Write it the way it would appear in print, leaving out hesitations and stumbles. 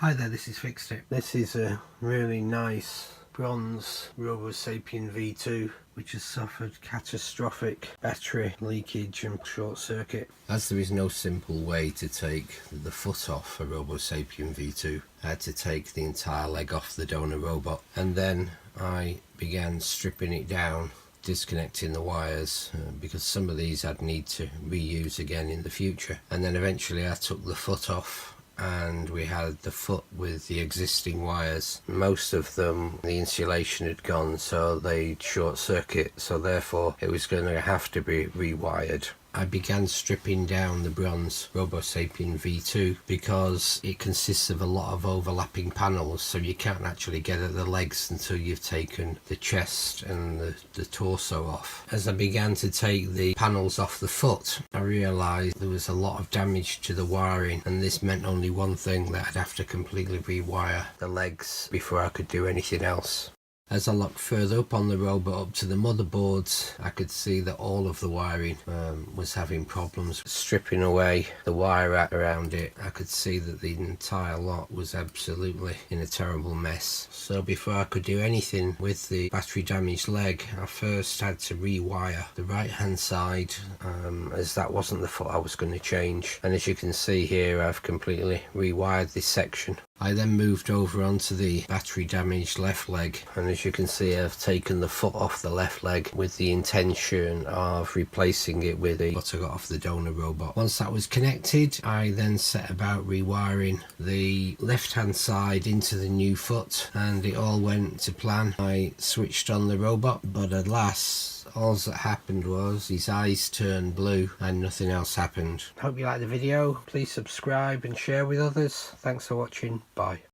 Hi there, this is Fixed It. This is a really nice bronze Robosapien V2 which has suffered catastrophic battery leakage and short circuit. As there is no simple way to take the foot off a Robosapien V2, I had to take the entire leg off the donor robot, and then I began stripping it down, disconnecting the wires because some of these I'd need to reuse again in the future. And then eventually I took the foot off and we had the foot with the existing wires. Most of them, the insulation had gone, so they short circuit, so therefore it was going to have to be rewired. I began stripping down the bronze Robosapien V2 because it consists of a lot of overlapping panels, so you can't actually get at the legs until you've taken the chest and the torso off. As I began to take the panels off the foot, I realised there was a lot of damage to the wiring, and this meant only one thing, that I'd have to completely rewire the legs before I could do anything else. As I looked further up on the robot up to the motherboards, I could see that all of the wiring was having problems. Stripping away the wire wrap around it, I could see that the entire lot was absolutely in a terrible mess. So before I could do anything with the battery damaged leg, I first had to rewire the right hand side, as that wasn't the foot I was going to change. And as you can see here, I've completely rewired this section. I then moved over onto the battery damaged left leg, and as you can see, I've taken the foot off the left leg with the intention of replacing it with what I got off the donor robot. Once that was connected, I then set about rewiring the left hand side into the new foot, and it all went to plan. I switched on the robot, but alas, all that happened was his eyes turned blue and nothing else happened. Hope you liked the video. Please subscribe and share with others. Thanks for watching. Bye.